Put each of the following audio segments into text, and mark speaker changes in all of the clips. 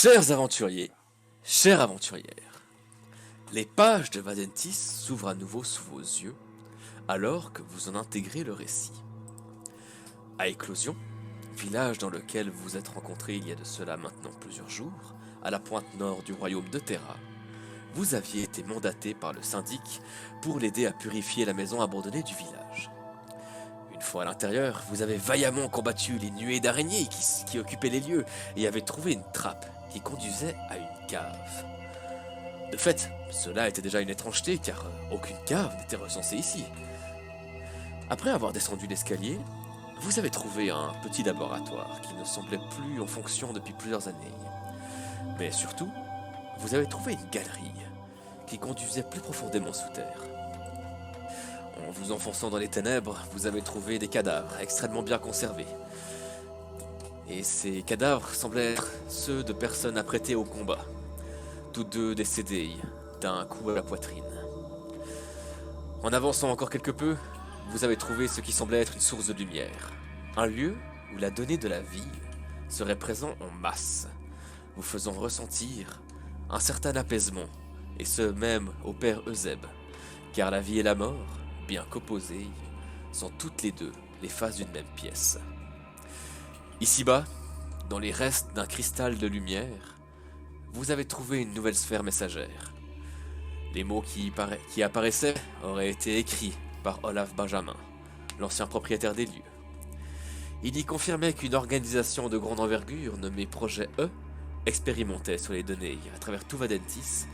Speaker 1: Chers aventuriers, chères aventurières, les pages de Vadentis s'ouvrent à nouveau sous vos yeux alors que vous en intégrez le récit. À Éclosion, village dans lequel vous vous êtes rencontrés il y a de cela maintenant plusieurs jours, à la pointe nord du royaume de Terra, vous aviez été mandaté par le syndic pour l'aider à purifier la maison abandonnée du village. Une fois à l'intérieur, vous avez vaillamment combattu les nuées d'araignées qui occupaient les lieux et avez trouvé une trappe qui conduisait à une cave. De fait, cela était déjà une étrangeté car aucune cave n'était recensée ici. Après avoir descendu l'escalier, vous avez trouvé un petit laboratoire qui ne semblait plus en fonction depuis plusieurs années. Mais surtout, vous avez trouvé une galerie qui conduisait plus profondément sous terre. En vous enfonçant dans les ténèbres, vous avez trouvé des cadavres extrêmement bien conservés. Et ces cadavres semblaient être ceux de personnes apprêtées au combat, tous deux décédés d'un coup à la poitrine. En avançant encore quelque peu, vous avez trouvé ce qui semblait être une source de lumière, un lieu où la donnée de la vie serait présente en masse, vous faisant ressentir un certain apaisement, et ce même au père Euseb, car la vie et la mort, bien qu'opposées, sont toutes les deux les faces d'une même pièce. Ici-bas, dans les restes d'un cristal de lumière, vous avez trouvé une nouvelle sphère messagère. Les mots qui apparaissaient auraient été écrits par Olaf Benjamin, l'ancien propriétaire des lieux. Il y confirmait qu'une organisation de grande envergure nommée Projet E expérimentait sur les données à travers tout Vadentis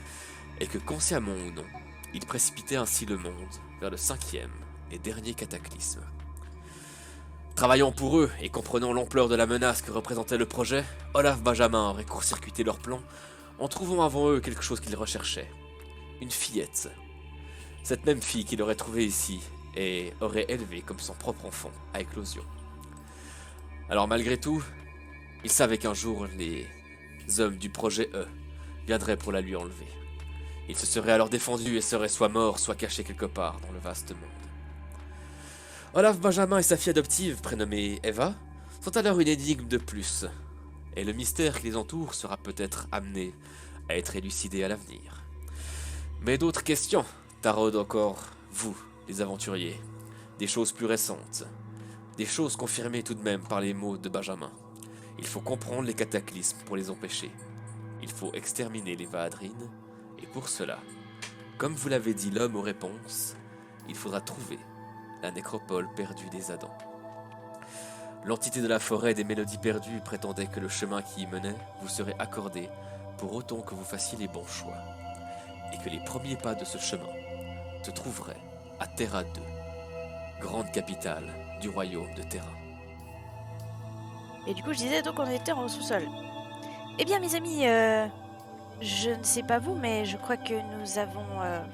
Speaker 1: et que, consciemment ou non, il précipitait ainsi le monde vers le 5e et dernier cataclysme. Travaillant pour eux et comprenant l'ampleur de la menace que représentait le projet, Olaf Benjamin aurait court-circuité leur plan en trouvant avant eux quelque chose qu'ils recherchaient. Une fillette. Cette même fille qu'il aurait trouvée ici et aurait élevée comme son propre enfant à Éclosion. Alors malgré tout, il savait qu'un jour les hommes du projet E viendraient pour la lui enlever. Il se serait alors défendu et serait soit mort, soit caché quelque part dans le vaste monde. Olaf Benjamin et sa fille adoptive, prénommée Eva, sont alors une énigme de plus, et le mystère qui les entoure sera peut-être amené à être élucidé à l'avenir. Mais d'autres questions taraudent encore vous, les aventuriers, des choses plus récentes, des choses confirmées tout de même par les mots de Benjamin. Il faut comprendre les cataclysmes pour les empêcher. Il faut exterminer les Vaadrines, et pour cela, comme vous l'avez dit l'homme aux réponses, il faudra trouver la nécropole perdue des Adans. L'entité de la forêt des mélodies perdues prétendait que le chemin qui y menait vous serait accordé pour autant que vous fassiez les bons choix, et que les premiers pas de ce chemin se trouveraient à Terra 2, grande capitale du royaume de Terra.
Speaker 2: Et du coup, je disais donc on était en sous-sol. Eh bien, mes amis, je ne sais pas vous, mais je crois que nous avons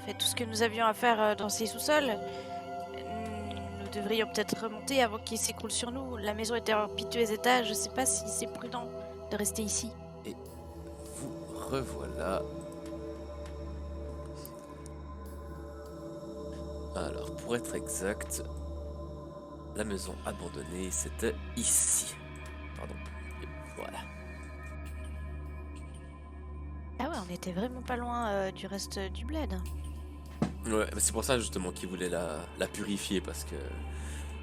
Speaker 2: fait tout ce que nous avions à faire dans ces sous-sols. Nous devrions peut-être remonter avant qu'il s'écroule sur nous. La maison était en piteux état, je ne sais pas si c'est prudent de rester ici.
Speaker 1: Et vous revoilà. Alors, pour être exact, la maison abandonnée, c'était ici. Pardon. Et voilà.
Speaker 2: Ah ouais, on était vraiment pas loin du reste du bled.
Speaker 1: Ouais, mais c'est pour ça justement qu'ils voulaient la purifier, parce que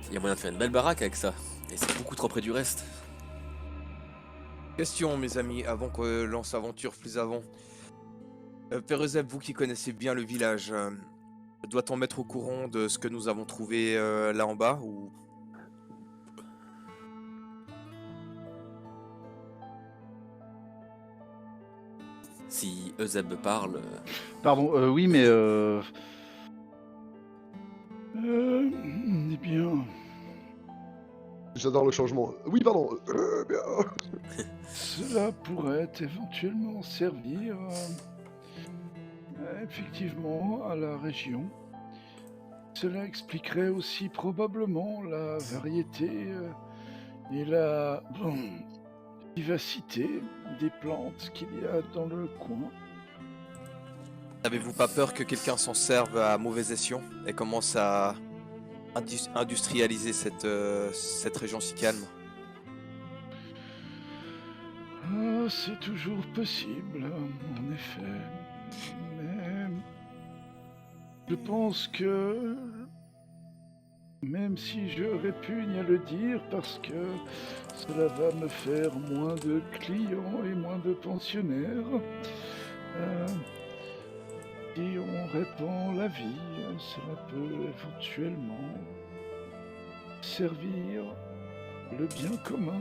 Speaker 1: il y a moyen de faire une belle baraque avec ça. Et c'est beaucoup trop près du reste.
Speaker 3: Question, mes amis, avant que l'on s'aventure plus avant. Père Euseb, vous qui connaissez bien le village, doit-on mettre au courant de ce que nous avons trouvé là en bas ou...
Speaker 1: Si Euseb parle...
Speaker 4: Pardon, oui, mais eh bien,
Speaker 5: J'adore le changement. Oui, pardon. Bien.
Speaker 4: cela pourrait éventuellement servir effectivement à la région. Cela expliquerait aussi probablement la variété et la vivacité des plantes qu'il y a dans le coin.
Speaker 3: N'avez-vous pas peur que quelqu'un s'en serve à mauvais escient et commence à industrialiser cette région si calme?
Speaker 4: c'est toujours possible, en effet. Mais je pense que même si je répugne à le dire parce que cela va me faire moins de clients et moins de pensionnaires, euh, si on répand la vie, cela peut éventuellement servir le bien commun.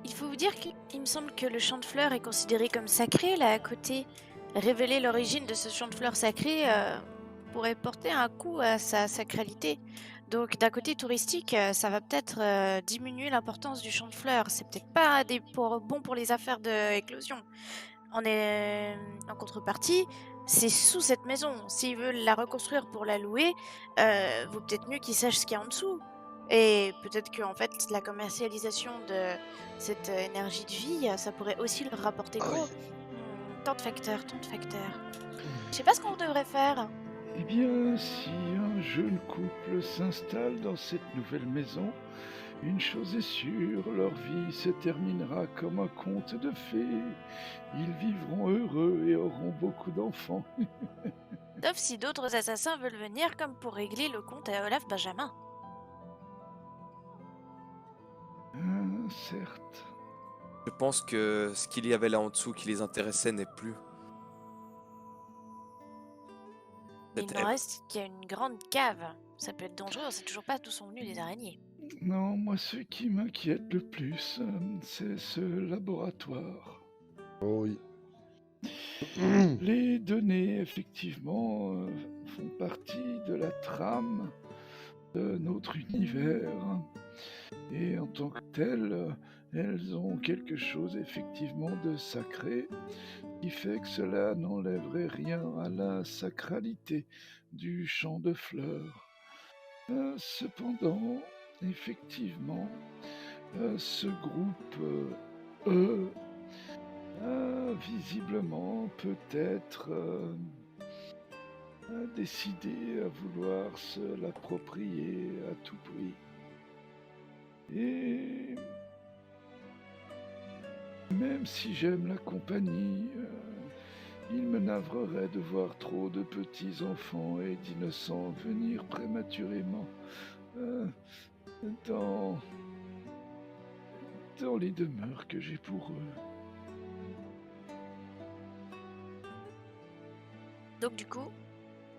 Speaker 2: Il faut vous dire qu'il me semble que le champ de fleurs est considéré comme sacré là à côté. Révéler l'origine de ce champ de fleurs sacré pourrait porter un coup à sa sacralité. Donc d'un côté touristique, ça va peut-être diminuer l'importance du champ de fleurs. C'est peut-être pas bon pour les affaires de éclosion. En contrepartie, c'est sous cette maison. S'ils veulent la reconstruire pour la louer, vaut peut-être mieux qu'ils sachent ce qu'il y a en dessous. Et peut-être qu'en fait, la commercialisation de cette énergie de vie, ça pourrait aussi leur rapporter
Speaker 5: Ah
Speaker 2: gros.
Speaker 5: oui.
Speaker 2: Tant de facteurs, tant de facteurs. Je sais pas ce qu'on devrait faire.
Speaker 4: Eh bien, si un jeune couple s'installe dans cette nouvelle maison, une chose est sûre, leur vie se terminera comme un conte de fées. Ils vivront heureux et auront beaucoup d'enfants.
Speaker 2: Sauf si d'autres assassins veulent venir comme pour régler le compte à Olaf Benjamin.
Speaker 4: Certes.
Speaker 3: Je pense que ce qu'il y avait là en dessous qui les intéressait n'est plus.
Speaker 2: Il
Speaker 3: Peut-être-
Speaker 2: n'en reste qu'il y a une grande cave. Ça peut être dangereux, on sait toujours pas d'où sont venus les araignées.
Speaker 4: Non, moi ce qui m'inquiète le plus, c'est ce laboratoire.
Speaker 5: Oh oui.
Speaker 4: Les données, effectivement, font partie de la trame de notre univers. Et en tant que telles, elles ont quelque chose effectivement de sacré, qui fait que cela n'enlèverait rien à la sacralité du champ de fleurs. Cependant, effectivement, ce groupe a visiblement peut-être décidé à vouloir se l'approprier à tout prix. Et même si j'aime la compagnie, il me navrerait de voir trop de petits-enfants et d'innocents venir prématurément dans les demeures que j'ai pour eux.
Speaker 2: Donc du coup,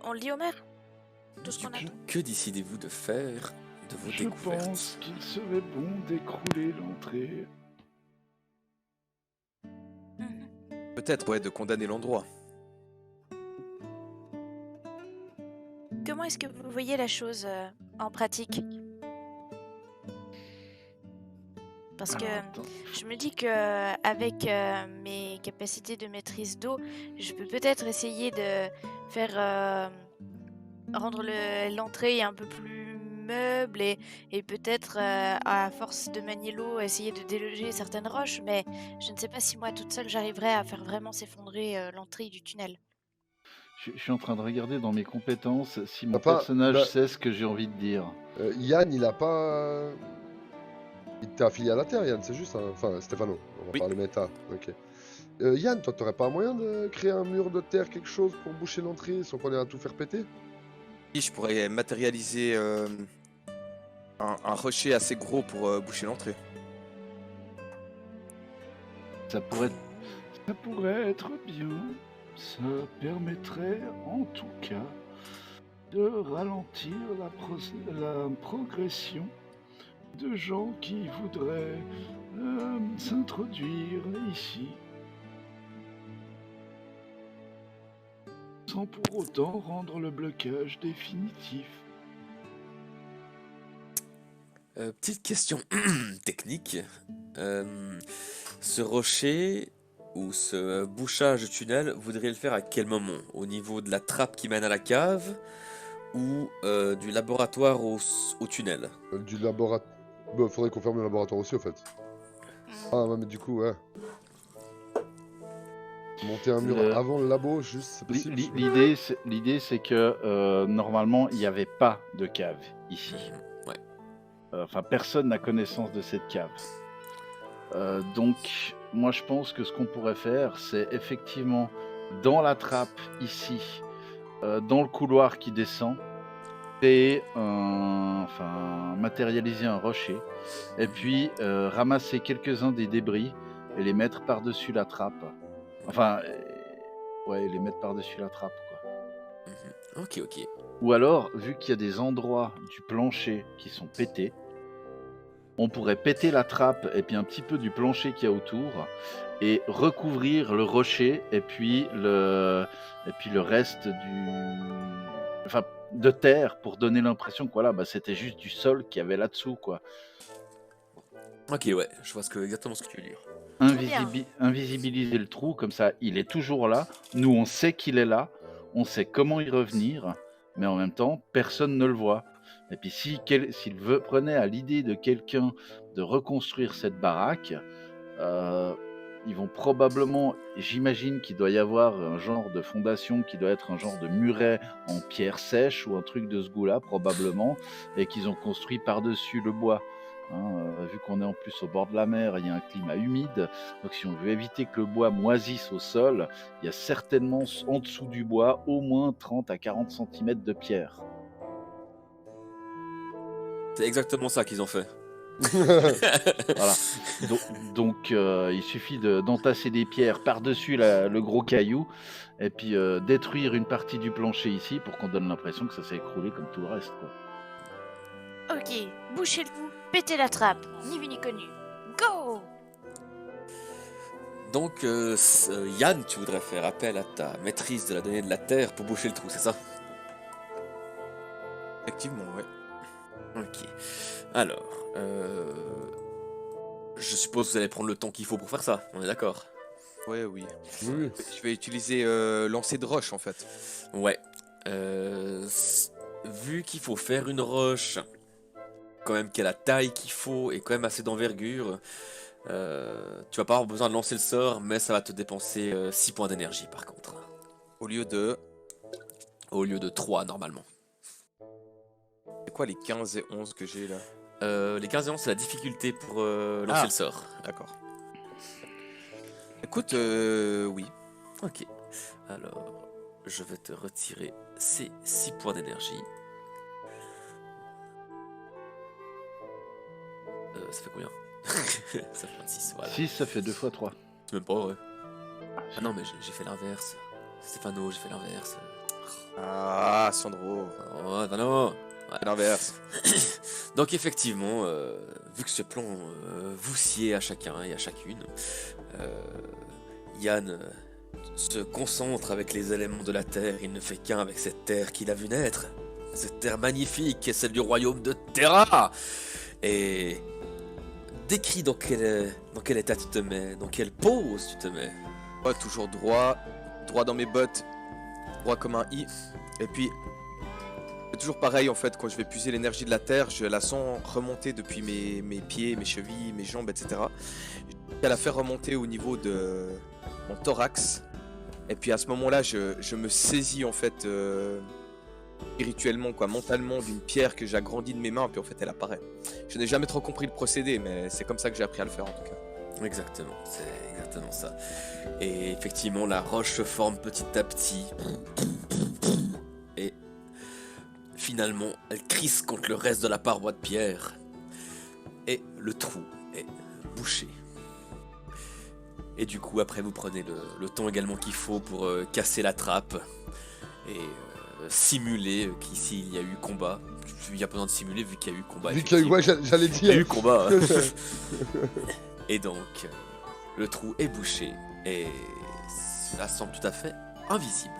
Speaker 2: on le dit au maire. Tout ce qu'on attend.
Speaker 1: Que décidez-vous de faire de vos
Speaker 4: Je
Speaker 1: découvertes?
Speaker 4: pense qu'il serait bon d'écrouler l'entrée.
Speaker 3: Peut-être, ouais, de condamner l'endroit.
Speaker 2: Comment est-ce que vous voyez la chose en pratique? Parce que
Speaker 4: Attends.
Speaker 2: je me dis que avec mes capacités de maîtrise d'eau, je peux peut-être essayer de faire rendre l'entrée un peu plus meuble et peut-être à force de manier l'eau, essayer de déloger certaines roches, mais je ne sais pas si moi toute seule j'arriverai à faire vraiment s'effondrer l'entrée du tunnel.
Speaker 4: Je suis en train de regarder dans mes compétences si mon
Speaker 5: Papa,
Speaker 4: personnage
Speaker 5: bah-
Speaker 4: sait ce que j'ai envie de dire.
Speaker 5: Yann, il a pas. Il t'est affilié à la Terre, Yann, c'est juste. Enfin, Stéphano, on va
Speaker 3: Oui.
Speaker 5: parler méta. Ok. Yann, toi, t'aurais pas un moyen de créer un mur de terre, quelque chose pour boucher l'entrée sans qu'on ait à tout faire péter?
Speaker 3: Si je pourrais matérialiser un rocher assez gros pour boucher l'entrée.
Speaker 4: Ça pourrait être bien. Ça permettrait en tout cas de ralentir la progression de gens qui voudraient s'introduire ici. Sans pour autant rendre le blocage définitif.
Speaker 1: Petite question technique. Ce rocher ou ce bouchage de tunnel, vous voudriez le faire à quel moment? Au niveau de la trappe qui mène à la cave ou du laboratoire au tunnel?
Speaker 5: Du laboratoire. Bah, faudrait qu'on ferme le laboratoire aussi, au fait. Ah, ouais, mais du coup, ouais. Monter un mur
Speaker 4: Le-
Speaker 5: avant le labo, juste, c'est possible?
Speaker 4: L'idée, c'est que normalement, il n'y avait pas de cave ici.
Speaker 1: Ouais.
Speaker 4: Enfin, personne n'a connaissance de cette cave. Donc, moi, je pense que ce qu'on pourrait faire, c'est effectivement dans la trappe ici, dans le couloir qui descend, matérialiser un rocher, et puis ramasser quelques-uns des débris et les mettre par-dessus la trappe. Les mettre par-dessus la trappe, quoi.
Speaker 1: Ok, ok.
Speaker 4: Ou alors, vu qu'il y a des endroits du plancher qui sont pétés, on pourrait péter la trappe et puis un petit peu du plancher qu'il y a autour et recouvrir le rocher et puis le reste de terre pour donner l'impression que voilà, c'était juste du sol qu'il y avait là-dessous, quoi.
Speaker 1: Ok, ouais, je vois exactement ce que tu veux dire.
Speaker 4: Invisibiliser le trou, comme ça, il est toujours là. Nous, on sait qu'il est là, on sait comment y revenir, mais en même temps, personne ne le voit. Et puis, s'il prenait à l'idée de quelqu'un de reconstruire cette baraque, ils vont probablement, j'imagine qu'il doit y avoir un genre de fondation qui doit être un genre de muret en pierre sèche ou un truc de ce goût-là, probablement, et qu'ils ont construit par-dessus le bois. Vu qu'on est en plus au bord de la mer, il y a un climat humide, donc si on veut éviter que le bois moisisse au sol, il y a certainement en dessous du bois au moins 30 à 40 cm de pierre.
Speaker 1: C'est exactement ça qu'ils ont fait.
Speaker 4: Voilà. Donc il suffit d'entasser des pierres par-dessus le gros caillou et puis détruire une partie du plancher ici pour qu'on donne l'impression que ça s'est écroulé comme tout le reste, quoi.
Speaker 2: Ok, bouchez le trou, pétez la trappe, ni vu ni connu. Go!
Speaker 1: Donc, Yann, tu voudrais faire appel à ta maîtrise de la donnée de la Terre pour boucher le trou, c'est ça?
Speaker 3: Effectivement, ouais.
Speaker 1: Ok. Alors, je suppose que vous allez prendre le temps qu'il faut pour faire ça, on est d'accord?
Speaker 3: Ouais, oui.
Speaker 5: Oui.
Speaker 3: Je vais utiliser lancer de roche en fait.
Speaker 1: Ouais. Vu qu'il faut faire une roche, quand même qui a la taille qu'il faut et quand même assez d'envergure, tu vas pas avoir besoin de lancer le sort, mais ça va te dépenser 6 points d'énergie par contre.
Speaker 3: Au lieu de.
Speaker 1: Au lieu de 3 normalement.
Speaker 3: C'est quoi les 15 et 11 que j'ai là?
Speaker 1: Les 15 et 11 c'est la difficulté pour lancer
Speaker 3: Ah.
Speaker 1: le sort.
Speaker 3: D'accord. Écoute, oui.
Speaker 1: Ok. Alors, je vais te retirer ces 6 points d'énergie. Ça fait combien? Ça fait 26, voilà.
Speaker 4: 6, ça fait 2 fois 3.
Speaker 1: C'est même pas vrai. Ah non, mais j'ai fait l'inverse. Stéphano, j'ai fait l'inverse.
Speaker 3: Ah, Sandro.
Speaker 1: Oh, bah non.
Speaker 3: C'est l'inverse.
Speaker 1: Donc effectivement, vu que ce plan vous sied à chacun et à chacune, Yann se concentre avec les éléments de la Terre. Il ne fait qu'un avec cette terre qu'il a vu naître. Cette terre magnifique qui est celle du royaume de Terra. Et décris dans quel état tu te mets, dans quelle pose tu te mets.
Speaker 3: Ouais, toujours droit dans mes bottes, droit comme un i. Et puis, c'est toujours pareil en fait, quand je vais puiser l'énergie de la terre, je la sens remonter depuis mes pieds, mes chevilles, mes jambes, etc. Jusqu'à la faire remonter au niveau de mon thorax. Et puis à ce moment-là, je me saisis en fait spirituellement, quoi, mentalement d'une pierre que j'agrandis de mes mains, puis en fait elle apparaît. Je n'ai jamais trop compris le procédé, mais c'est comme ça que j'ai appris à le faire en tout cas.
Speaker 1: Exactement, c'est exactement ça. Et effectivement, la roche se forme petit à petit. Et finalement, elle crisse contre le reste de la paroi de pierre. Et le trou est bouché. Et du coup, après, vous prenez le temps également qu'il faut pour casser la trappe. Et simuler qu'ici il y a eu combat. Il n'y a pas besoin de simuler vu qu'il y a eu combat.
Speaker 5: Vu qu'il y a eu, ouais, j'allais
Speaker 1: Il y a eu
Speaker 5: dire.
Speaker 1: combat. Et donc, le trou est bouché et ça semble tout à fait invisible.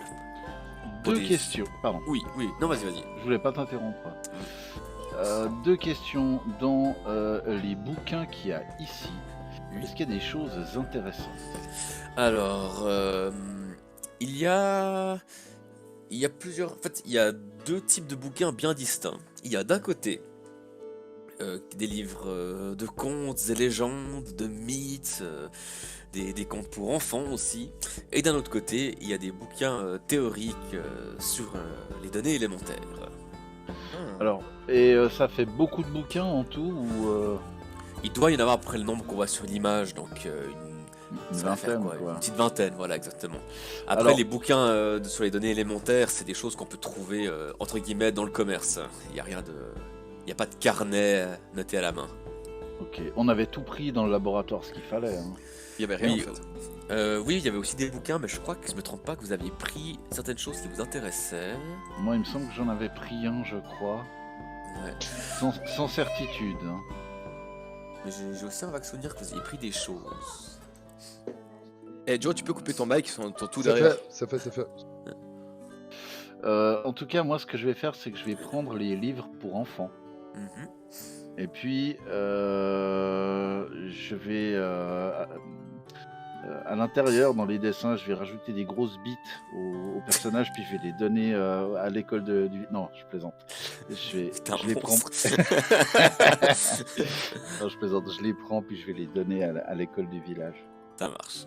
Speaker 4: Deux
Speaker 1: Des-
Speaker 4: questions, pardon.
Speaker 1: Oui, non, vas-y.
Speaker 4: Je voulais pas t'interrompre. Deux questions dans les bouquins qu'il y a ici. Est-ce qu'il y a des choses intéressantes?
Speaker 1: Alors, il y a plusieurs. En fait, il y a deux types de bouquins bien distincts. Il y a d'un côté des livres de contes et légendes, de mythes, des contes pour enfants aussi. Et d'un autre côté, il y a des bouquins théoriques sur les données élémentaires.
Speaker 4: Alors, et ça fait beaucoup de bouquins en tout ou
Speaker 1: Il doit y en avoir après le nombre qu'on voit sur l'image, donc
Speaker 4: une
Speaker 1: ça va faire
Speaker 4: vingtaine quoi.
Speaker 1: une petite vingtaine, voilà, exactement. Après,
Speaker 4: Alors-
Speaker 1: les bouquins sur les données élémentaires, c'est des choses qu'on peut trouver, entre guillemets, dans le commerce. Il n'y a rien de... Il n'y a pas de carnet noté à la main.
Speaker 4: Ok, on avait tout pris dans le laboratoire ce qu'il fallait. Hein.
Speaker 3: Il y avait rien
Speaker 1: Oui,
Speaker 3: en fait.
Speaker 1: oui, il y avait aussi des bouquins, mais je crois que je me trompe pas que vous aviez pris certaines choses qui vous intéressaient.
Speaker 4: Moi, il me semble que j'en avais pris un, je crois,
Speaker 1: Ouais.
Speaker 4: sans certitude. Hein.
Speaker 1: Mais j'ai aussi un vague souvenir que vous ayez pris des choses.
Speaker 3: Eh Joe, tu peux couper ton mic, ils sont tout
Speaker 5: C'est
Speaker 3: derrière.
Speaker 5: fait, c'est fait, c'est fait.
Speaker 4: En tout cas, moi, ce que je vais faire, c'est que je vais prendre les livres pour enfants.
Speaker 1: Mhm.
Speaker 4: Et puis, je vais à l'intérieur, dans les dessins, je vais rajouter des grosses bites aux personnages, puis je vais les donner à l'école du... Non, je plaisante.
Speaker 1: Putain,
Speaker 4: Je les prends.
Speaker 1: monstre.
Speaker 4: Non, je plaisante. Je les prends, puis je vais les donner à l'école du village.
Speaker 1: Ça marche.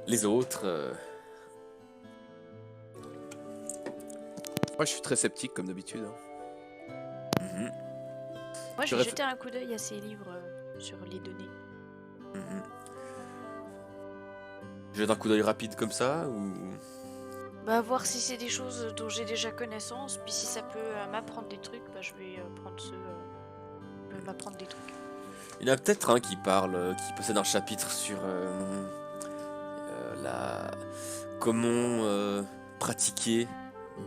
Speaker 1: Les autres,
Speaker 3: Moi, je suis très sceptique comme d'habitude. Hein.
Speaker 1: mhm,
Speaker 2: Moi,
Speaker 3: Tu
Speaker 2: j'ai
Speaker 3: réfé-
Speaker 2: jeté un coup d'œil à ces livres sur les données.
Speaker 1: mhm. Jette un coup d'œil rapide comme ça ou...
Speaker 2: Bah, voir si c'est des choses dont j'ai déjà connaissance, puis si ça peut m'apprendre des trucs, bah, je vais prendre ceux qui peuvent m'apprendre des trucs.
Speaker 1: Il y en a peut-être un qui parle, qui possède un chapitre sur la... comment pratiquer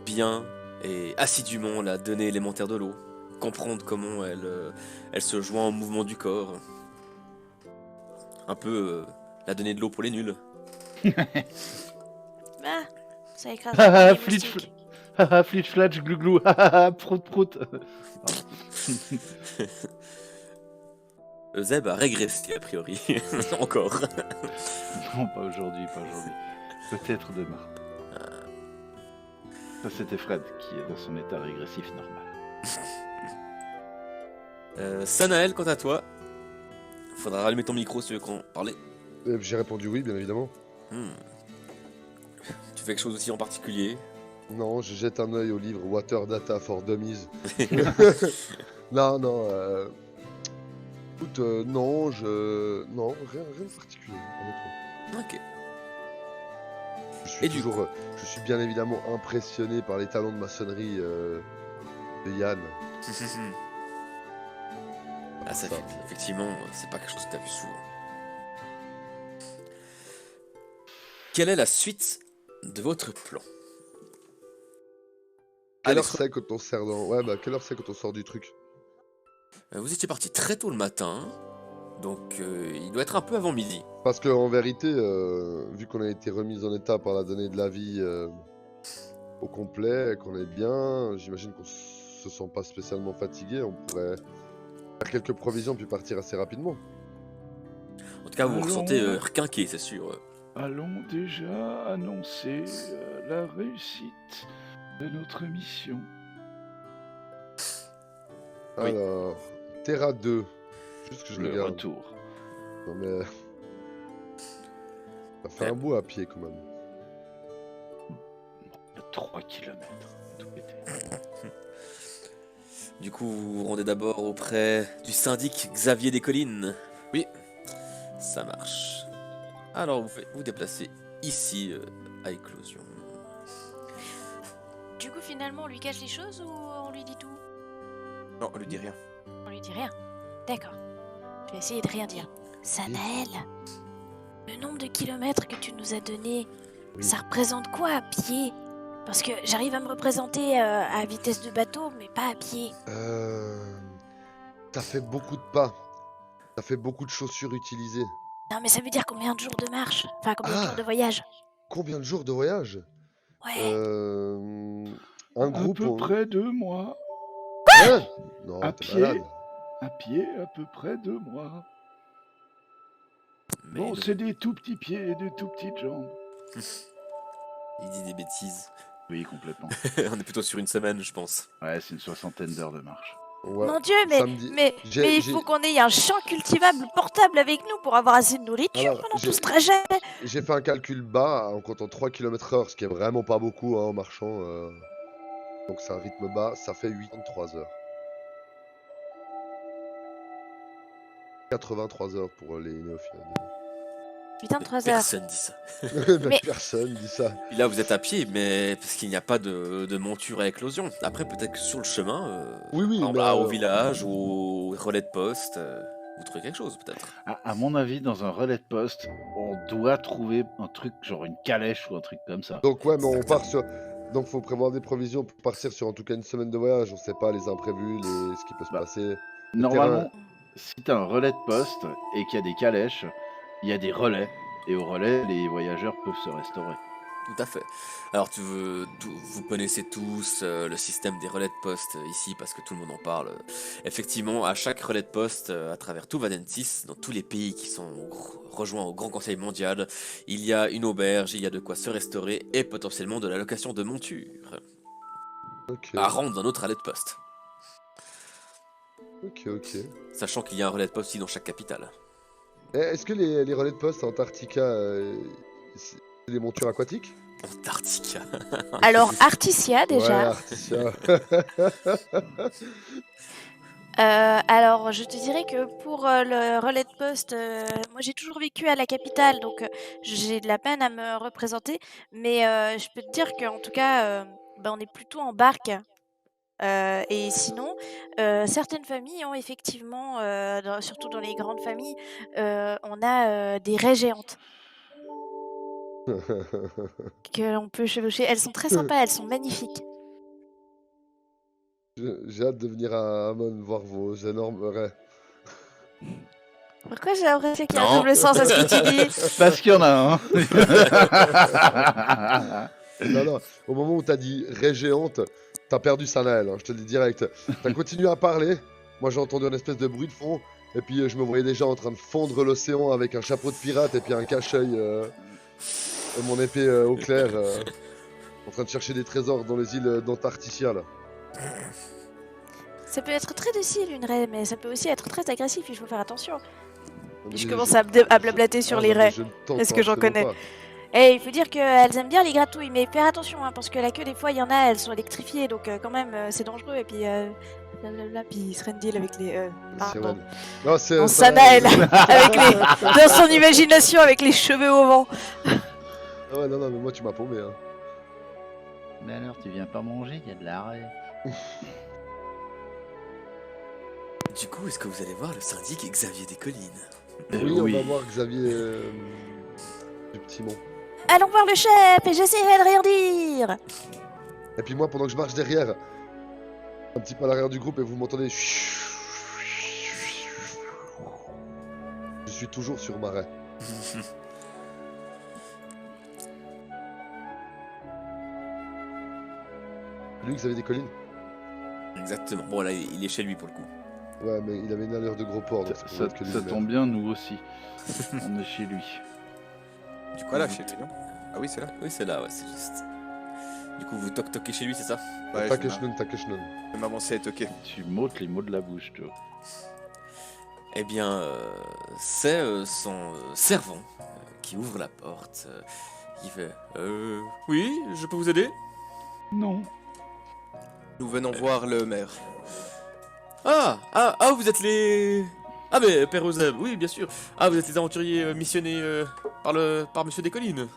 Speaker 1: bien et assidûment la donnée élémentaire de l'eau. Comprendre comment elle se joint au mouvement du corps. Un peu la donnée de l'eau pour les nuls.
Speaker 2: Ah, ça écrase
Speaker 4: Ah,
Speaker 2: les
Speaker 4: flitch,
Speaker 2: moustiques.
Speaker 4: Haha, flitch, flatch, glouglou, haha, prout, prout.
Speaker 1: Zeb a régressé a priori. Encore.
Speaker 4: Non, pas aujourd'hui, pas aujourd'hui. Peut-être demain. Ça, c'était Fred qui est dans son état régressif normal.
Speaker 1: Sanaël, quant à toi, faudra rallumer ton micro si tu veux qu'on parle.
Speaker 5: J'ai répondu oui, bien évidemment.
Speaker 1: Hmm. Tu fais quelque chose aussi en particulier?
Speaker 5: Non, je jette un œil au livre Water Data for Dummies. Non, non. Écoute, non, non, rien de particulier, honnêtement.
Speaker 1: Ok.
Speaker 5: Je suis bien évidemment impressionné par les talents de maçonnerie de Yann.
Speaker 1: Ah, ça
Speaker 5: Ça.
Speaker 1: fait, effectivement, c'est pas quelque chose que t'as vu souvent. Quelle est la suite de votre plan?
Speaker 5: Quelle
Speaker 3: Allez,
Speaker 5: heure c'est quand on sort dans... Ouais, bah quelle heure c'est quand on sort du truc?
Speaker 1: Vous étiez parti très tôt le matin, donc il doit être un peu avant midi.
Speaker 5: Parce que en vérité, vu qu'on a été remis en état par la donnée de la vie au complet, qu'on est bien, j'imagine qu'on se sent pas spécialement fatigué, on pourrait faire quelques provisions puis partir assez rapidement.
Speaker 1: En tout cas, vous vous
Speaker 4: Allons.
Speaker 1: ressentez requinqué, c'est sûr.
Speaker 4: Allons déjà annoncer la réussite de notre mission.
Speaker 1: Oui.
Speaker 5: Alors, Terra 2. Juste que je le
Speaker 4: Le
Speaker 5: regarde.
Speaker 4: retour.
Speaker 5: Non mais... Ça fait
Speaker 1: Ouais.
Speaker 5: un bout à pied quand même.
Speaker 4: 3 km. Tout pété.
Speaker 1: Du coup, vous vous rendez d'abord auprès du syndic Xavier Descollines. Oui, ça marche. Alors, vous déplacez ici, à Éclosion.
Speaker 2: Du coup, finalement, on lui cache les choses ou on lui dit tout?
Speaker 3: Non, on lui dit rien.
Speaker 2: On lui dit rien. D'accord. Je vais essayer de rien dire. Sanaël, le nombre de kilomètres que tu nous as donné,
Speaker 5: Oui.
Speaker 2: ça représente quoi à pied? Parce que j'arrive à me représenter à vitesse de bateau, mais pas à pied.
Speaker 5: Ça fait beaucoup de pas. Ça fait beaucoup de chaussures utilisées.
Speaker 2: Non, mais ça veut dire combien de jours de marche? Enfin, combien de
Speaker 5: Ah.
Speaker 2: jours de voyage?
Speaker 5: Combien de jours de voyage?
Speaker 2: Ouais.
Speaker 5: Un
Speaker 4: À
Speaker 5: groupe...
Speaker 4: peu près 2 mois.
Speaker 5: Hein? Non,
Speaker 4: À
Speaker 5: t'es
Speaker 4: pied.
Speaker 5: malade.
Speaker 4: À pied, à peu près 2 mois.
Speaker 1: Mais
Speaker 4: Bon,
Speaker 1: il-
Speaker 4: c'est des tout petits pieds et des tout petites jambes.
Speaker 1: il dit des bêtises.
Speaker 4: Oui, complètement.
Speaker 1: On est plutôt sur une semaine, je pense.
Speaker 4: Ouais, c'est une 60aine d'heures de marche.
Speaker 5: Ouais,
Speaker 2: Mon Dieu,
Speaker 5: samedi.
Speaker 2: mais il faut qu'on ait un champ cultivable portable avec nous pour avoir assez de nourriture
Speaker 5: Alors,
Speaker 2: pendant tout ce trajet.
Speaker 5: j'ai fait un calcul bas en comptant 3 km/h, ce qui est vraiment pas beaucoup hein, en marchant. Donc c'est un rythme bas, ça fait 83 heures. 83 heures pour les néophytes.
Speaker 2: Putain, 3 heures.
Speaker 1: Personne dit ça.
Speaker 2: Mais-
Speaker 5: Personne dit ça.
Speaker 1: Puis là, vous êtes à pied, mais parce qu'il n'y a pas de monture à éclosion. Après, peut-être que sur le chemin,
Speaker 5: Oui, oui,
Speaker 1: par exemple,
Speaker 5: mais,
Speaker 1: au village ou au relais de poste, vous trouvez quelque chose, peut-être.
Speaker 4: À mon avis, dans un relais de poste, on doit trouver un truc, genre une calèche ou un truc comme ça.
Speaker 5: Donc ouais, mais on part sur... Donc faut prévoir des provisions pour partir sur en tout cas une semaine de voyage. On sait pas les imprévus, ce qui peut se
Speaker 4: Bah,
Speaker 5: passer.
Speaker 4: Normalement, si t'as un relais de poste et qu'il y a des calèches, il y a des relais. Et au relais, les voyageurs peuvent se restaurer.
Speaker 1: Tout à fait. Alors, vous connaissez tous le système des relais de poste ici parce que tout le monde en parle. Effectivement, à chaque relais de poste, à travers tout Vadentis, dans tous les pays qui sont rejoints au Grand Conseil mondial, il y a une auberge, il y a de quoi se restaurer et potentiellement de la location de montures
Speaker 5: Ok,
Speaker 1: à rendre dans notre relais de poste.
Speaker 5: ok.
Speaker 1: Sachant qu'il y a un relais de poste aussi dans chaque capitale.
Speaker 5: Est-ce que les relais de poste à Antarctica, c'est des montures aquatiques?
Speaker 1: Antarctica.
Speaker 2: Alors, Articia
Speaker 5: Ouais,
Speaker 2: déjà.
Speaker 5: Articia.
Speaker 2: Alors, je te dirais que pour le relais de poste, moi j'ai toujours vécu à la capitale, donc j'ai de la peine à me représenter. Mais je peux te dire qu'en tout cas, on est plutôt en barque. Et sinon, certaines familles ont effectivement, surtout dans les grandes familles, on a des raies géantes que l'on peut chevaucher. Elles sont très sympas, elles sont magnifiques.
Speaker 5: J'ai hâte de venir à Amon voir vos énormes raies.
Speaker 2: Pourquoi j'ai l'impression qu'il y a un
Speaker 1: Non.
Speaker 2: double sens à ce que tu dis?
Speaker 4: Parce qu'il y en a un.
Speaker 5: Non, au moment où t'as dit raie géante, t'as perdu Sanaël, hein, je te le dis direct. T'as continué à parler, moi j'ai entendu une espèce de bruit de fond, et puis je me voyais déjà en train de fondre l'océan avec un chapeau de pirate et puis un cache-œil et mon épée au clair, en train de chercher des trésors dans les îles d'Antarctica là.
Speaker 2: Ça peut être très docile une raie, mais ça peut aussi être très agressif, il faut faire attention. Je
Speaker 5: Mais
Speaker 2: commence à blablater sur les
Speaker 5: non, mais
Speaker 2: raies.
Speaker 5: je ne t'entends
Speaker 2: Est-ce que j'en
Speaker 5: absolument
Speaker 2: connais? Et il faut dire qu'elles aiment bien les gratouilles, mais faire attention, hein, parce que la queue, des fois, il y en a, elles sont électrifiées, donc quand même, c'est dangereux. Et puis, blablabla, puis Srendil avec les...
Speaker 5: pas. C'est
Speaker 2: pardon.
Speaker 5: vrai. Non, c'est
Speaker 2: Dans Sanaël, avec dans son imagination, avec les cheveux au vent.
Speaker 5: Ah ouais, non, mais moi tu m'as paumé. Hein.
Speaker 4: Mais alors, tu viens pas manger, il y a de l'arrêt.
Speaker 1: Du coup, est-ce que vous allez voir le syndic Xavier des Collines?
Speaker 5: Oui, on va voir Xavier du Petit Mont.
Speaker 2: Allons voir le chef, et j'essaierai de rien dire.
Speaker 5: Et puis moi, pendant que je marche derrière, un petit peu à l'arrière du groupe, et vous m'entendez. Je suis toujours sur ma raie. Lui, Xavier des Collines?
Speaker 1: Exactement. Bon, là, il est chez lui pour le coup.
Speaker 5: Ouais, mais il avait une allure de gros porc, donc ça pourrait être que
Speaker 4: Ça
Speaker 5: lui.
Speaker 4: tombe bien, nous aussi. On est chez lui.
Speaker 1: Du coup,
Speaker 3: Voilà,
Speaker 1: vous-
Speaker 3: chez lui, non? Ah oui, c'est là.
Speaker 1: Oui, c'est là, ouais, c'est juste. Du coup, vous toquez chez lui, c'est ça?
Speaker 3: Ouais,
Speaker 5: Takeshnon.
Speaker 3: je vais m'avancer et toquer.
Speaker 4: Tu m'ôtes les mots de la bouche, toi.
Speaker 1: Eh bien, c'est son servant qui ouvre la porte. Il fait oui, je peux vous aider?
Speaker 4: Non.
Speaker 3: Nous venons voir le maire.
Speaker 1: Ah, vous êtes les. Ah, mais Père Euseb, oui, bien sûr. Ah, vous êtes les aventuriers missionnés par Monsieur Descollines.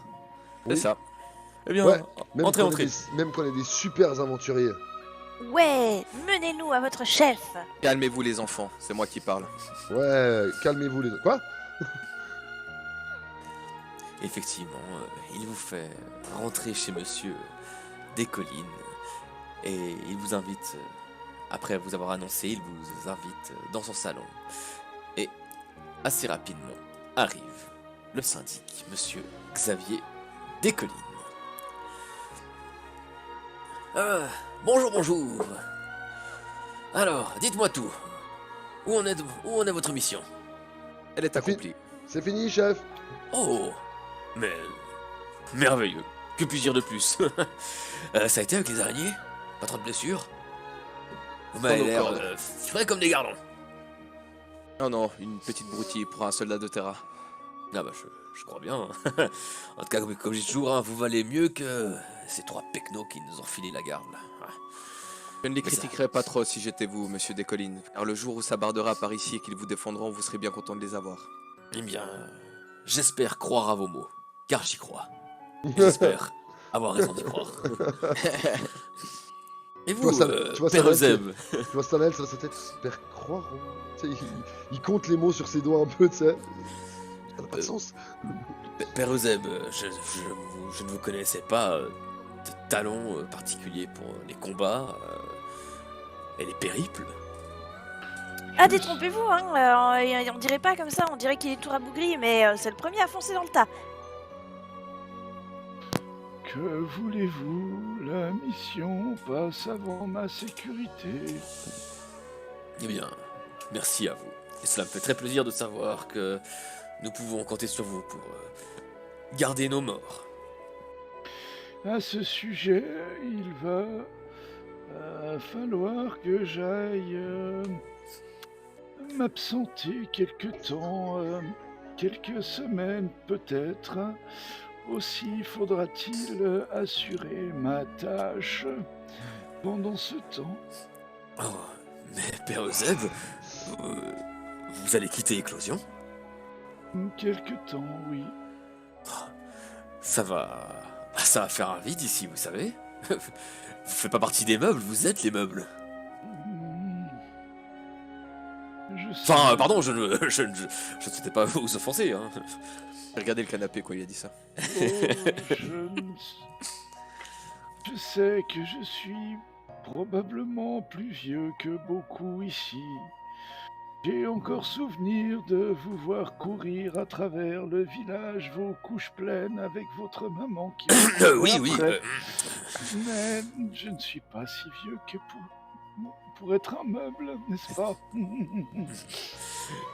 Speaker 3: C'est ça.
Speaker 1: Eh bien,
Speaker 5: Ouais, Même
Speaker 1: entrez,
Speaker 5: qu'on est
Speaker 1: entrez.
Speaker 5: même qu'on est des super aventuriers.
Speaker 2: Ouais, menez-nous à votre chef.
Speaker 3: Calmez-vous les enfants, c'est moi qui parle.
Speaker 5: Ouais, calmez-vous les... Quoi?
Speaker 1: Effectivement, il vous fait rentrer chez Monsieur Descollines et il vous invite, après vous avoir annoncé, il vous invite dans son salon. Et assez rapidement arrive le syndic, Monsieur Xavier Descollines. Bonjour. Alors, dites-moi tout. Où en est votre mission?
Speaker 3: Elle est accomplie.
Speaker 5: C'est fini, chef.
Speaker 1: Oh, mais merveilleux. Que puis-je dire de plus? Ça a été avec les araignées? Pas trop de blessures? Vous m'avez
Speaker 3: Dans nos
Speaker 1: l'air
Speaker 3: cordes.
Speaker 1: frais comme des gardons.
Speaker 3: Non, non, une petite broutille pour un soldat de Terra.
Speaker 1: Ah bah je crois bien. En tout cas, comme je dis toujours, hein, vous valez mieux que ces 3 pecnos qui nous ont filé la garde. Là. Ouais.
Speaker 3: Je ne les
Speaker 1: Mais ça-
Speaker 3: critiquerais pas trop si j'étais vous, monsieur des collines, car le jour où ça bardera par ici et qu'ils vous défendront, vous serez bien content de les avoir.
Speaker 1: Eh bien, j'espère croire à vos mots, car j'y crois. Et j'espère avoir raison d'y croire. Et vous,
Speaker 5: vois ça- tu vois ça,
Speaker 1: Père
Speaker 5: là,
Speaker 1: Eusèbe,
Speaker 5: Tu vois Stanel, ça va sa tête, j'espère croire. Tu sais, il compte les mots sur ses doigts un peu, tu sais. Ça n'a pas de sens.
Speaker 1: Père Eusèbe, je ne vous connaissais pas de talent particulier pour les combats et les périples.
Speaker 2: Ah, détrompez-vous, hein. On dirait pas comme ça, on dirait qu'il est tout rabougri, mais c'est le premier à foncer dans le tas.
Speaker 4: Que voulez-vous? La mission passe avant ma sécurité.
Speaker 1: Eh bien, merci à vous. Et cela me fait très plaisir de savoir que nous pouvons compter sur vous pour garder nos morts.
Speaker 4: À ce sujet, il va falloir que j'aille m'absenter quelque temps, quelques semaines peut-être. Aussi faudra-t-il assurer ma tâche pendant ce temps.
Speaker 1: Oh, mais Père Eusèbe, vous allez quitter Éclosion?
Speaker 4: Quelque temps, oui.
Speaker 1: Ça va faire un vide ici, vous savez. Vous faites pas partie des meubles, vous êtes les meubles.
Speaker 4: Hmm. Je
Speaker 1: Enfin,
Speaker 4: sais-
Speaker 1: pardon, je ne souhaitais pas vous offenser. Hein.
Speaker 3: Regardez le canapé quand il a dit ça.
Speaker 4: Oh, je sais que je suis probablement plus vieux que beaucoup ici. J'ai encore souvenir de vous voir courir à travers le village, vos couches pleines avec votre maman qui vous courait
Speaker 1: Oui.
Speaker 4: après. Mais je ne suis pas si vieux que pour être un meuble, n'est-ce pas?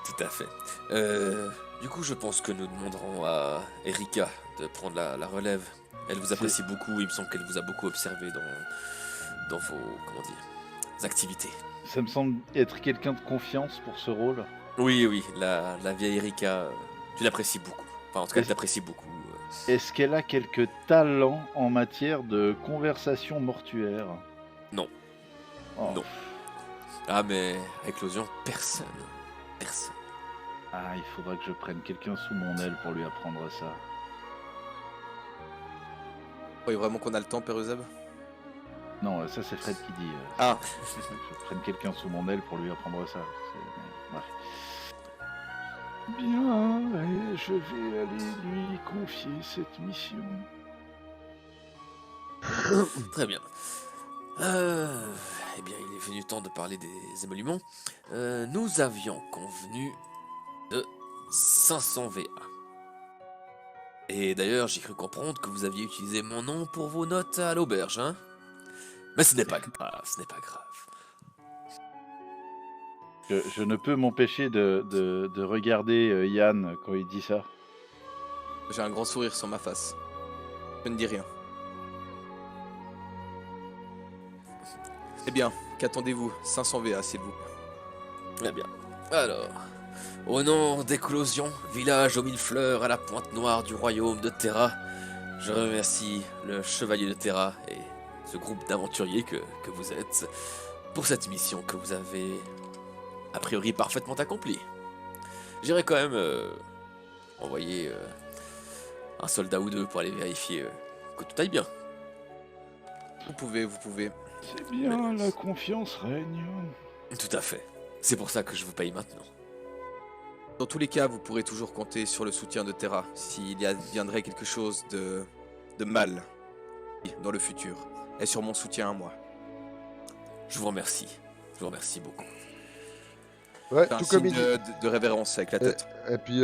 Speaker 1: Tout à fait. Du coup, je pense que nous demanderons à Erika de prendre la relève. Elle vous apprécie beaucoup, il me semble qu'elle vous a beaucoup observé dans vos, activités.
Speaker 6: Ça me semble être quelqu'un de confiance pour ce rôle.
Speaker 1: Oui, la vieille Erika, tu l'apprécies beaucoup. Enfin, en tout cas, elle t'apprécie beaucoup.
Speaker 6: Est-ce qu'elle a quelques talents en matière de conversation mortuaire?
Speaker 1: Non.
Speaker 6: Oh.
Speaker 1: Non. Ah, mais à Éclosion, personne.
Speaker 6: Ah, il faudra que je prenne quelqu'un sous mon aile pour lui apprendre ça.
Speaker 3: Vous croyez vraiment qu'on a le temps, Père Eusèbe?
Speaker 6: Non, ça c'est Fred qui dit.
Speaker 3: Ah.
Speaker 6: Je prenne quelqu'un sous mon aile pour lui apprendre ça. Bref.
Speaker 4: Bien, et je vais aller lui confier cette mission.
Speaker 1: Très bien. Eh bien, il est venu temps de parler des émoluments. Nous avions convenu de 500 VA. Et d'ailleurs, j'ai cru comprendre que vous aviez utilisé mon nom pour vos notes à l'auberge, hein? Mais ce n'est pas grave,
Speaker 6: Je ne peux m'empêcher de regarder Yann quand il dit ça.
Speaker 3: J'ai un grand sourire sur ma face. Je ne dis rien. Eh bien, qu'attendez-vous? 500 VA, s'il vous plaît.
Speaker 1: Très bien. Alors, au nom d'Éclosion, village aux 1000 fleurs à la pointe noire du royaume de Terra, je remercie le chevalier de Terra et ce groupe d'aventuriers que vous êtes pour cette mission que vous avez a priori parfaitement accomplie. J'irai quand même envoyer un soldat ou deux pour aller vérifier que tout aille bien.
Speaker 3: Vous pouvez.
Speaker 4: C'est bien, la confiance règne.
Speaker 1: Tout à fait. C'est pour ça que je vous paye maintenant.
Speaker 3: Dans tous les cas, vous pourrez toujours compter sur le soutien de Terra s'il y adviendrait quelque chose de mal dans le futur. Et sur mon soutien à moi.
Speaker 1: Je vous remercie. Je vous remercie beaucoup.
Speaker 5: Ouais,
Speaker 3: C'est un
Speaker 5: tout comme
Speaker 3: signe
Speaker 5: il dit.
Speaker 3: de révérence avec la tête.
Speaker 5: Et puis,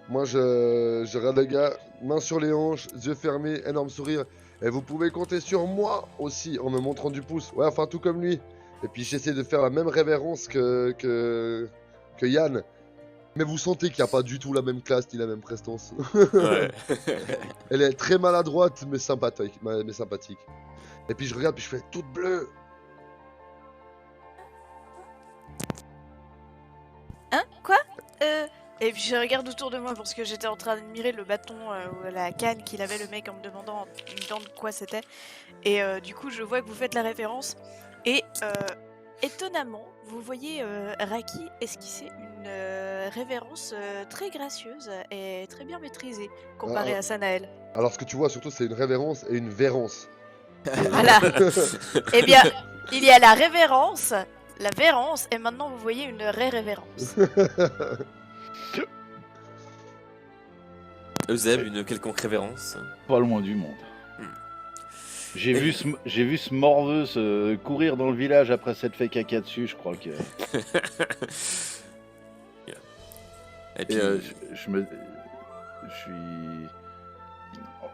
Speaker 5: moi, je regarde le gars, main sur les hanches, yeux fermés, énorme sourire. Et vous pouvez compter sur moi aussi, en me montrant du pouce. Ouais, enfin, tout comme lui. Et puis, j'essaie de faire la même révérence que Yann. Mais vous sentez qu'il n'y a pas du tout la même classe ni la même prestance.
Speaker 1: Ouais.
Speaker 5: Elle est très maladroite, mais sympathique. Et puis, je regarde, puis je fais toute bleue.
Speaker 2: Et puis je regarde autour de moi parce que j'étais en train d'admirer le bâton ou la canne qu'il avait le mec en me demandant de quoi c'était. Et du coup je vois que vous faites la référence. Et étonnamment, vous voyez Raki esquisser une révérence très gracieuse et très bien maîtrisée comparée à Sanael.
Speaker 5: Alors ce que tu vois surtout, c'est une révérence et une vérance.
Speaker 2: Voilà. Eh bien, il y a la révérence, la vérance, et maintenant vous voyez une révérence.
Speaker 1: Euseb, une quelconque révérence?
Speaker 6: Pas loin du monde. J'ai vu ce morveux courir dans le village après s'être fait caca dessus, je crois que...
Speaker 1: Et puis,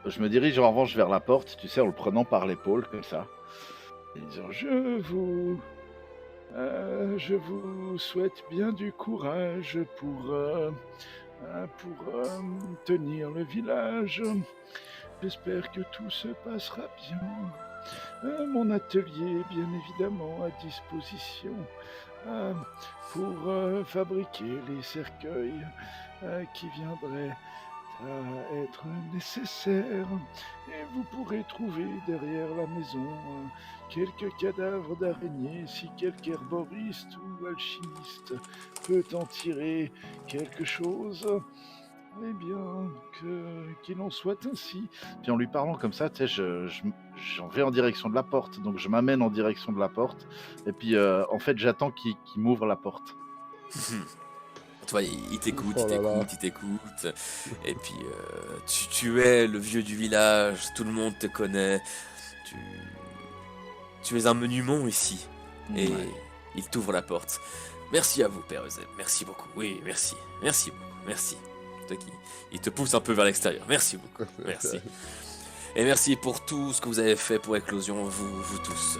Speaker 6: Je me dirige en revanche vers la porte, tu sais, en le prenant par l'épaule, comme ça.
Speaker 4: Et disant je vous souhaite bien du courage pour tenir le village. J'espère que tout se passera bien. Mon atelier est bien évidemment à disposition pour fabriquer les cercueils qui viendraient à être nécessaires. Et vous pourrez trouver derrière la maison quelques cadavres d'araignées si quelque herboriste ou alchimiste peut en tirer quelque chose. Eh bien, qu'il en soit ainsi.
Speaker 6: Puis en lui parlant comme ça, tu sais, j'en vais en direction de la porte, donc je m'amène en direction de la porte, et puis en fait j'attends qu'il m'ouvre la porte.
Speaker 1: tu vois, il t'écoute,
Speaker 5: Oh là là.
Speaker 1: il t'écoute. Et puis, tu es le vieux du village, tout le monde te connaît. Tu es un monument ici. Et
Speaker 6: Ouais.
Speaker 1: il t'ouvre la porte. Merci à vous, Père Euseb. Merci beaucoup. Oui, merci. Merci beaucoup. Merci. Il te pousse un peu vers l'extérieur. Merci beaucoup. Merci. Et merci pour tout ce que vous avez fait pour Éclosion, vous tous.